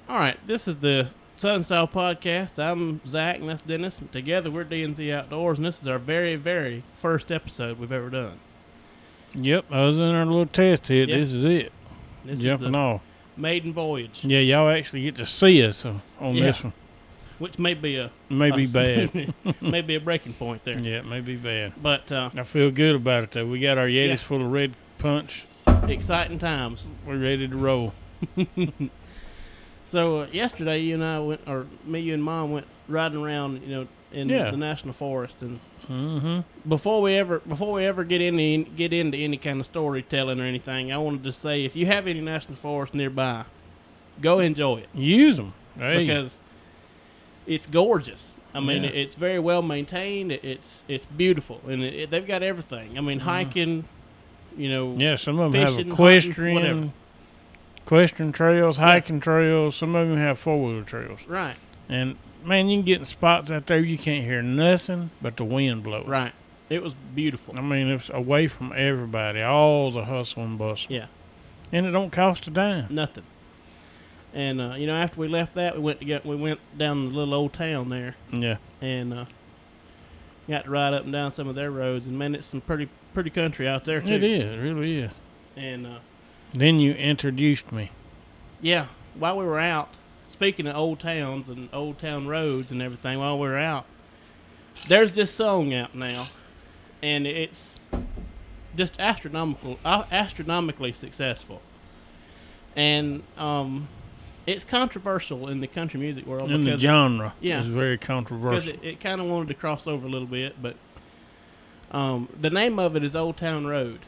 All right, this is the Southern Style Podcast. I'm Zach, and that's Dennis. And together, we're D&Z Outdoors, and this is our very, very first episode we've ever done. Yep, I was in our little test hit. Yep. This is it. This Jumping is the off. maiden voyage. Yeah, y'all actually get to see us on this one. Which may be a... Maybe bad. maybe a breaking point there. Yeah, it may be bad. But... I feel good about it, though. We got our Yetis full of red punch. exciting times. We're ready to roll. So, yesterday, you and I went... Or me, you and Mom went riding around, in the National Forest. And before we ever get into any kind of storytelling or anything, I wanted to say, if you have any national forest nearby, go enjoy it. Use them. Hey. Because it's gorgeous. I mean, Yeah. it's very well maintained. It's beautiful, and they've got everything. I mean, hiking, Yeah, some of them fishing, have equestrian, hunting, equestrian trails, hiking trails. Some of them have four-wheeler trails. right, And, man, you can get in spots out there you can't hear nothing but the wind blowing. right. It was beautiful. I mean, it's away from everybody, all the hustle and bustle. Yeah, And it don't cost a dime. nothing. And after we left that, we went down the little old town there, Yeah. and got to ride up and down some of their roads. And man, it's some pretty country out there too. It is. It really is. And Then you introduced me. yeah, while we were out, speaking of old towns and old town roads and everything, while we were out, there's this song out now, and it's just astronomically successful. And it's controversial in the country music world. In the genre. Yeah. It's very Because controversial. it kind of wanted to cross over a little bit, but the name of it is Old Town Road.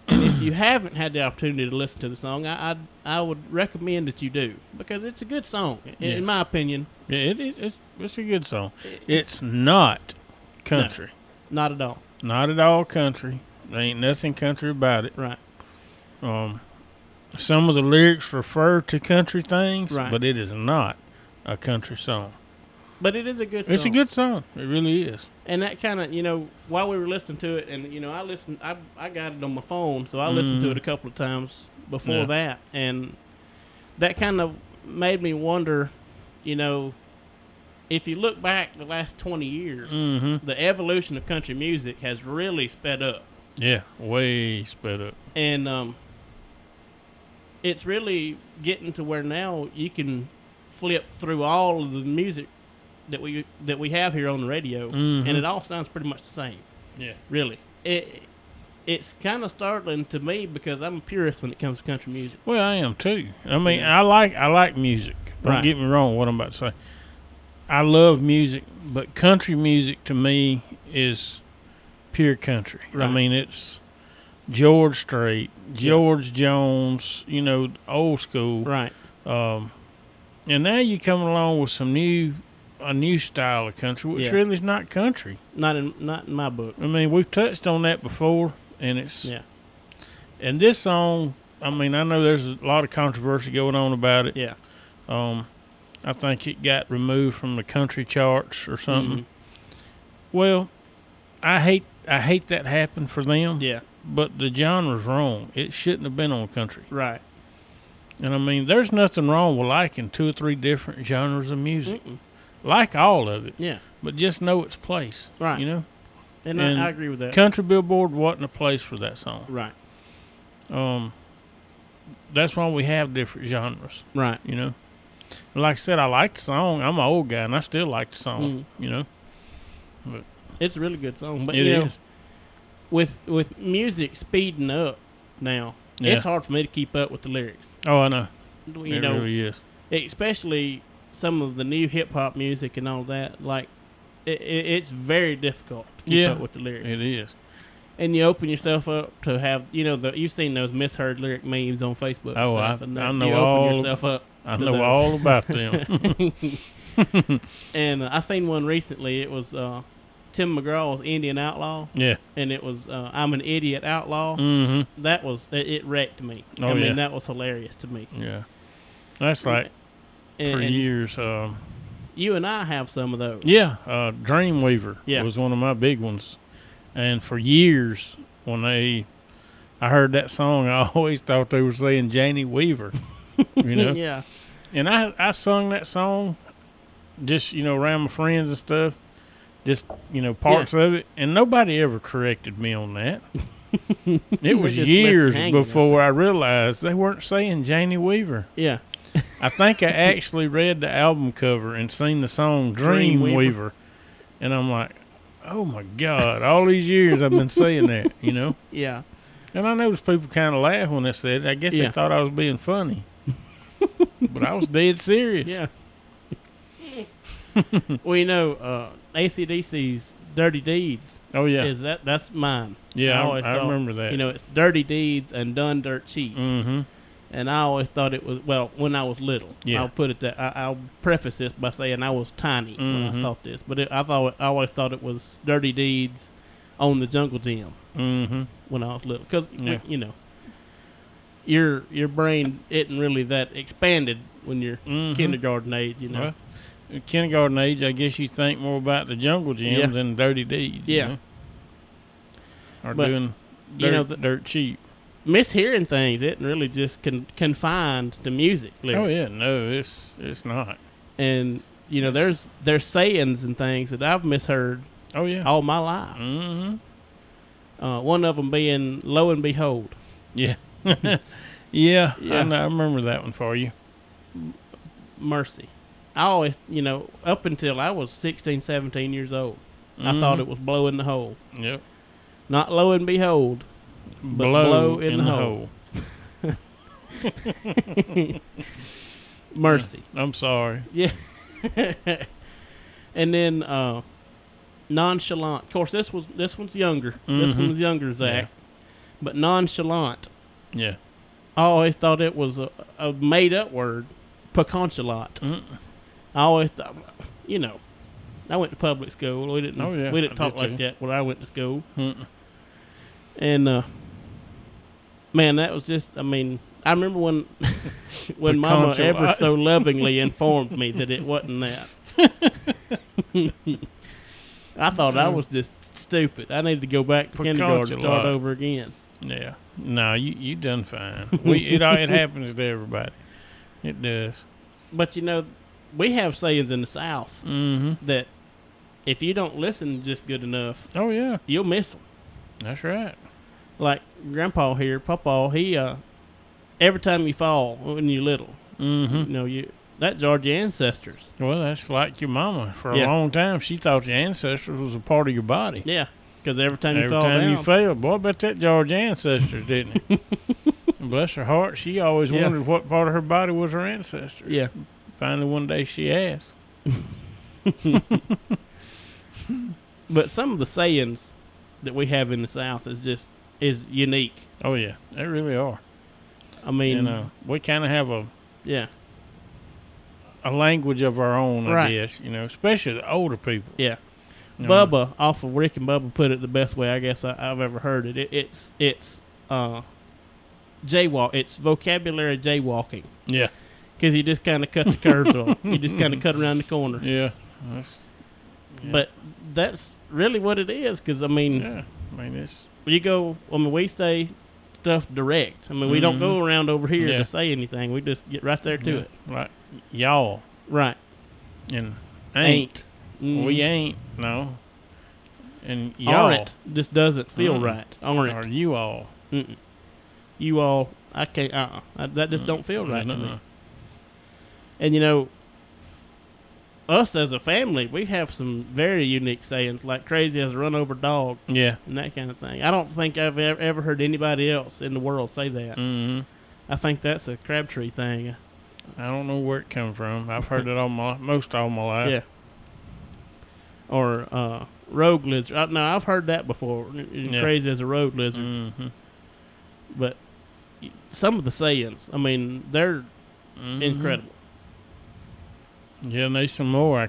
And if you haven't had the opportunity to listen to the song, I would recommend that you do, because it's a good song, in my opinion. Yeah, it's a good song. It's not country. No, not at all. Not at all country. There ain't nothing country about it. Right. Some of the lyrics refer to country things, Right. but it is not a country song. But it is a good song. It's a good song. It really is. And that kind of, while we were listening to it, and, I got it on my phone, so I listened to it a couple of times before that. And that kind of made me wonder, if you look back the last 20 years, the evolution of country music has really sped up. Yeah, way sped up. And it's really getting to where now you can flip through all of the music that we have here on the radio, and it all sounds pretty much the same. Yeah. Really. It's kind of startling to me, because I'm a purist when it comes to country music. Well, I am too. I mean, I like music. Don't Right. get me wrong what I'm about to say. I love music, but country music to me is pure country. Right. I mean, it's George Strait, George Jones, old school. Right. And now you come along with a new style of country, which really is not country. Not in my book. I mean, we've touched on that before, and it's And this song, I mean, I know there's a lot of controversy going on about it. Yeah. I think it got removed from the country charts or something. Well, I hate that happened for them. Yeah. But the genre's wrong. It shouldn't have been on country. Right. And I mean, there's nothing wrong with liking 2 or 3 different genres of music. Like all of it. Yeah. But just know its place. Right. And I agree with that. Country Billboard wasn't a place for that song. Right. That's why we have different genres. Right. Like I said, I like the song. I'm an old guy, and I still like the song. But It's a really good song. But it is. With music speeding up now, it's hard for me to keep up with the lyrics. Oh, I know. It really is. Especially some of the new hip hop music and all that. Like, it's very difficult to keep up with the lyrics. It is. And you open yourself up to have, you've seen those misheard lyric memes on Facebook. Oh, and stuff, I know you all. open yourself up. I know all about them. And I seen one recently. It was Tim McGraw's Indian Outlaw. Yeah. And it was I'm an Idiot Outlaw. Mm-hmm. That was, it wrecked me. Oh, I mean, that was hilarious to me. Yeah. That's like for years. You and I have some of those. Yeah. Dreamweaver was one of my big ones. And for years, when I heard that song, I always thought they were saying Janie Weaver. Yeah. And I sung that song just, around my friends and stuff. Just, parts of it. And nobody ever corrected me on that. It was just left years you hanging before I realized they weren't saying Janie Weaver. Yeah. I think I actually read the album cover and seen the song Dream Weaver. And I'm like, oh, my God. All these years I've been saying that, Yeah. And I noticed people kind of laugh when they said it. I guess they thought I was being funny. But I was dead serious. Yeah. Well, AC/DC's Dirty Deeds. Oh, yeah. That's mine. Yeah, I remember that. It's Dirty Deeds and Done Dirt Cheap. Mm-hmm. And I always thought it was, when I was little. Yeah. I'll put it that. I'll preface this by saying I was tiny when I thought this. But I always thought it was Dirty Deeds on the Jungle Gym when I was little. Because, your brain isn't really that expanded when you're kindergarten age, Well, at kindergarten age, I guess you think more about the Jungle Gym than Dirty Deeds. Yeah. Or doing dirt cheap. Mishearing things isn't really just confined to music lyrics. Oh, yeah. No, it's not. And, there's sayings and things that I've misheard all my life. Mm-hmm. One of them being, lo and behold. Yeah. Yeah. I remember that one for you. Mercy. I always, up until I was 16, 17 years old, I thought it was blow in the hole. Yep. Not lo and behold, but blow in the hole. Mercy. I'm sorry. Yeah. And then nonchalant. Of course, this one's younger. This one was younger, Zach. Yeah. But nonchalant. Yeah. I always thought it was a made-up word. Pecanchalant. I always thought, I went to public school. We didn't talk like that when I went to school. And man, that was just. I mean, I remember when Mama ever so lovingly informed me that it wasn't that. I thought I was just stupid. I needed to go back to kindergarten and start over again. Yeah. No, you done fine. It happens to everybody. It does. But we have sayings in the South that if you don't listen just good enough, you'll miss them. That's right. Like Grandpa here, Papa, he every time you fall when you're little, that jarred your ancestors. Well, that's like your mama. For a long time, she thought your ancestors was a part of your body. Yeah, because every time you fall down. Every time you fail, boy, I bet that jarred your ancestors, didn't it? Bless her heart, she always wondered what part of her body was her ancestors. Yeah. Finally, one day she asked. But some of the sayings that we have in the South is unique. Oh, yeah. They really are. I mean, we kind of have a language of our own, I guess, especially the older people. Yeah. Bubba, off of Rick and Bubba, put it the best way I guess I've ever heard it. It's jaywalk. It's vocabulary jaywalking. Yeah. Because you just kind of cut the curves off. You just kind of cut around the corner. Yeah. But that's really what it is. Because, we say stuff direct. We don't go around over here to say anything. We just get right there to it. Right. Y'all. Right. And ain't. We ain't. No. And y'all. Aren't just doesn't feel right. Aren't. Or you all. You all. I can't. That just don't feel right to me. And us as a family, we have some very unique sayings, like crazy as a run over dog. Yeah. And that kind of thing. I don't think I've ever heard anybody else in the world say that. Mm-hmm. I think that's a Crabtree thing. I don't know where it come from. I've heard it all my life. Yeah. Or rogue lizard. No, I've heard that before. Crazy as a rogue lizard. Mm-hmm. But some of the sayings, they're incredible. Yeah, and there's some more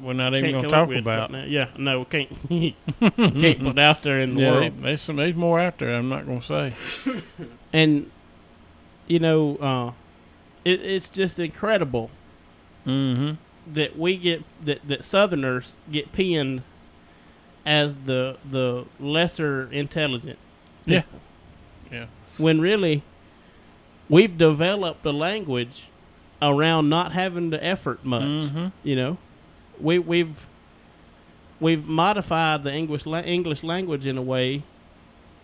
we're not even going to talk about. Right, yeah, no, we can't. Can't put out there in the world. There's more out there I'm not going to say. And, it's just incredible that we get, that Southerners get pinned as the lesser intelligent. Yeah. Yeah. When really, we've developed a language around not having to effort much. Mm-hmm. You know, we've modified the English language in a way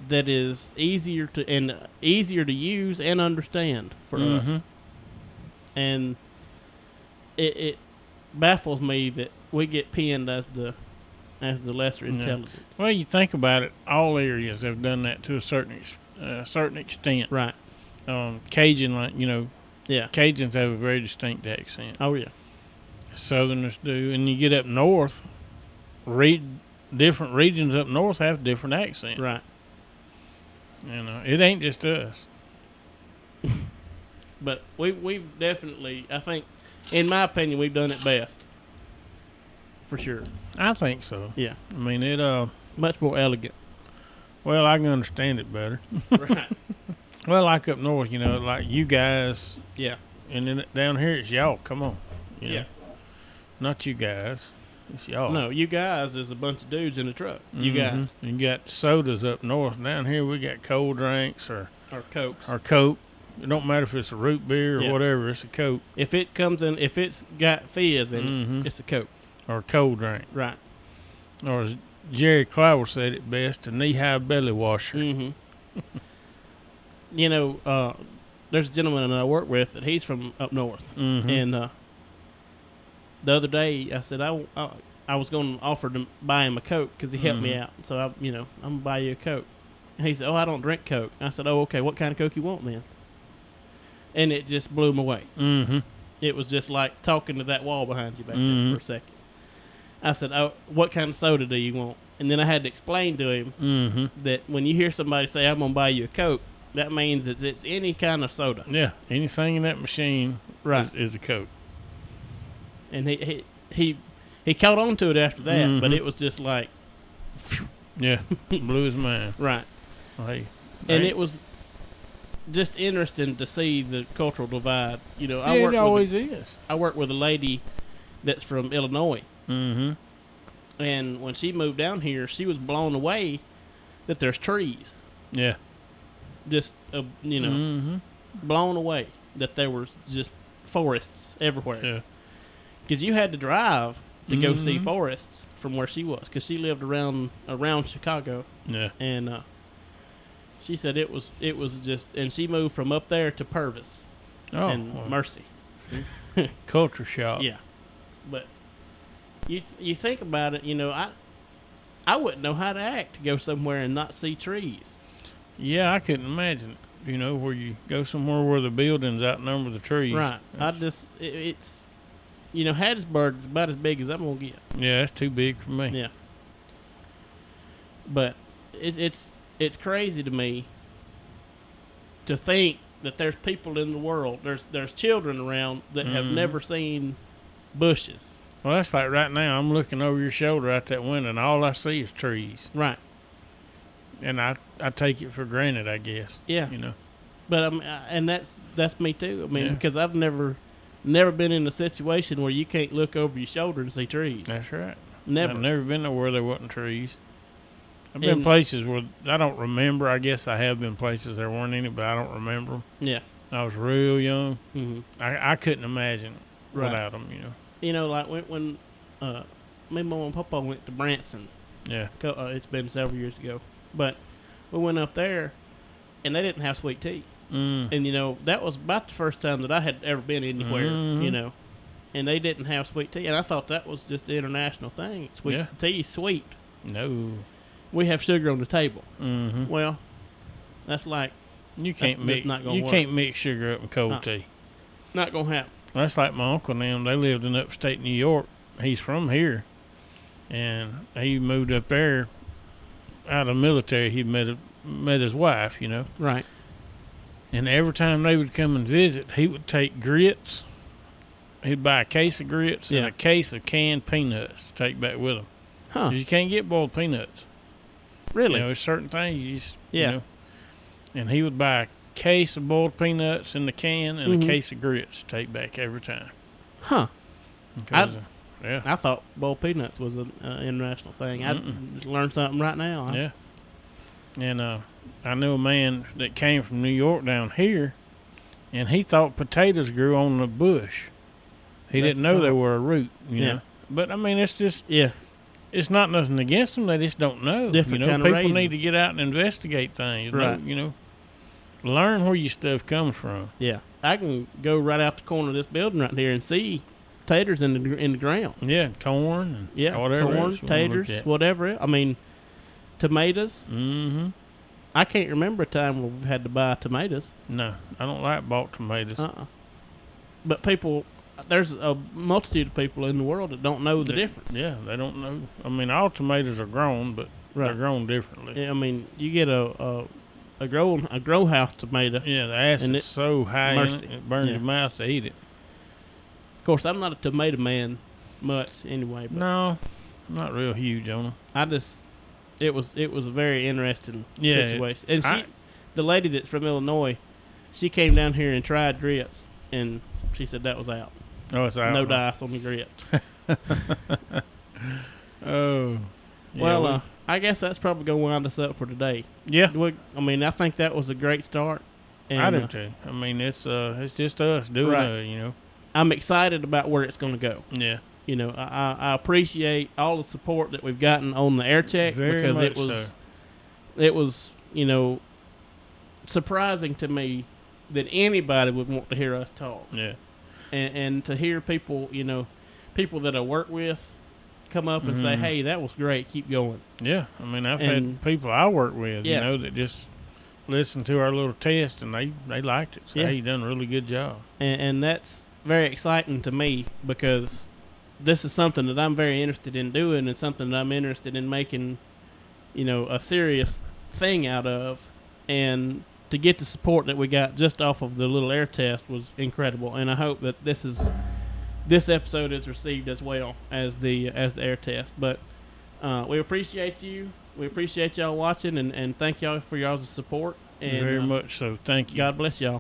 that is easier to use and understand for us. And it baffles me that we get pinned as the lesser intelligence. Well, you think about it, all areas have done that to a certain extent. Right. Cajun, like, you know, Yeah. Cajuns have a very distinct accent. Oh yeah. Southerners do, and you get up north, different regions up north have different accents. Right. You know, it ain't just us. But we've definitely, I think, in my opinion, we've done it best. For sure. I think so. Yeah. I mean, it much more elegant. well, I can understand it better. Right. Well, like up north, you know, like you guys, Yeah. and then down here it's y'all. Come on. You Yeah. know? Not you guys. It's y'all. No, you guys is a bunch of dudes in a truck. You guys. You got sodas up north. Down here we got cold drinks or Cokes. Coke. It don't matter if it's a root beer or Yeah. whatever. It's a Coke If it's got fizz in it, it's a Coke. or a cold drink. Right. Or as Jerry Clower said it best, a knee-high belly washer. Mm-hmm. You know, there's a gentleman that I work with that he's from up north, and the other day I said I was going to offer to buy him a Coke because he helped me out. So I'm gonna buy you a Coke. And he said, "Oh, I don't drink Coke." I said, "Oh, okay. What kind of Coke you want then?" And it just blew him away. It was just like talking to that wall behind you back there for a second. I said, "Oh, what kind of soda do you want?" And then I had to explain to him that when you hear somebody say, "I'm gonna buy you a Coke," that means it's any kind of soda. Yeah, anything in that machine is a Coke. And he caught on to it after that, but it was just like, yeah, blew his mind. Right. Hey, And it was just interesting to see the cultural divide. You know, it always is. I work with a lady that's from Illinois, and when she moved down here, she was blown away that there's trees. Yeah. Just blown away that there was just forests everywhere. Yeah. Because you had to drive to go see forests from where she was, because she lived around Chicago. Yeah. And she said it was just, and she moved from up there to Purvis and Mercy. Culture shock. Yeah, but you think about it, you know, I wouldn't know how to act to go somewhere and not see trees. Yeah, I couldn't imagine it. You know, where you go somewhere where the buildings outnumber the trees. Right. It's you know, Hattiesburg is about as big as I'm gonna get. Yeah, that's too big for me. Yeah. But it's crazy to me to think that there's people in the world, there's children around that have never seen bushes. Well, that's like right now. I'm looking over your shoulder out that window, and all I see is trees. Right. And I take it for granted, I guess. Yeah. You know. But and that's me too. I mean, because I've never been in a situation where you can't look over your shoulder and see trees. That's right. Never. I've never been nowhere there wasn't trees. I've been places where I don't remember. I guess I have been places there weren't any, but I don't remember them. Yeah. I was real young. Mm-hmm. I couldn't imagine it without them, you know. You know, like when me, Mom, and Papa went to Branson. Yeah. It's been several years ago. But we went up there, and they didn't have sweet tea. And, you know, that was about the first time that I had ever been anywhere, you know. And they didn't have sweet tea. And I thought that was just the international thing. Sweet tea is sweet. No. We have sugar on the table. Well, that's like you can't mix. Not gonna work. Can't mix sugar up in cold tea. Not gonna happen. That's like my uncle and them. They lived in upstate New York. He's from here, and he moved up there out of the military. He met his wife, you know. Right. And every time they would come and visit, he would take grits. He'd buy a case of grits and a case of canned peanuts to take back with him. Huh. 'Cause you can't get boiled peanuts. Really? You know, there's certain things you just, you know. And he would buy a case of boiled peanuts in the can and a case of grits to take back every time. Huh. Yeah. I thought boiled peanuts was an international thing. I just learned something right now. Yeah. And I knew a man that came from New York down here, and he thought potatoes grew on the bush. He That's didn't know they so- were a root, you Yeah. know. But I mean, it's just Yeah. it's not nothing against them. They just don't know. Different you know, kind of people raising. need to get out and investigate things. Right. You know, learn where your stuff comes from. Yeah. I can go right out the corner of this building right here and see taters in the ground. Yeah, corn and Yeah, whatever corn, else you wanna look taters, at. whatever. I mean, tomatoes. Mm-hmm. I can't remember a time where we've had to buy tomatoes. No, I don't like bought tomatoes. But people, there's a multitude of people in the world that don't know the difference. Yeah, they don't know. I mean, all tomatoes are grown, but they're Right. grown differently. Yeah, I mean, you get a grow house tomato. Yeah, the acid's so high in mercy. it burns Yeah. your mouth to eat it. Of course, I'm not a tomato man much anyway, but No, not real huge on them. it was a very interesting Yeah, situation. And I- the lady that's from Illinois, she came down here and tried grits, and she said that was out. Oh, it's out. No dice on the grits. Oh. Yeah, Well, I guess that's probably going to wind us up for today. yeah, I mean, I think that was a great start. And, I do too. I mean, it's just us doing Right. it, you know. I'm excited about where it's going to go. Yeah, You know, I appreciate all the support that we've gotten on the air check very because much it was, you know, surprising to me that anybody would want to hear us talk. Yeah, And to hear people, you know, people that I work with come up and say, Mhm. "Hey, that was great. Keep going." yeah. I mean, I've And- had people I work with, Yeah. you know, that just listened to our little test and they liked it. So, Yeah. hey, you done a really good job. And that's very exciting to me because this is something that I'm very interested in doing and something that I'm interested in making, you know, a serious thing out of. And to get the support that we got just off of the little air test was incredible. And I hope that this episode is received as well as the air test. But we appreciate you. We appreciate y'all watching and thank y'all for y'all's support. And Very much so. Thank you. God bless y'all.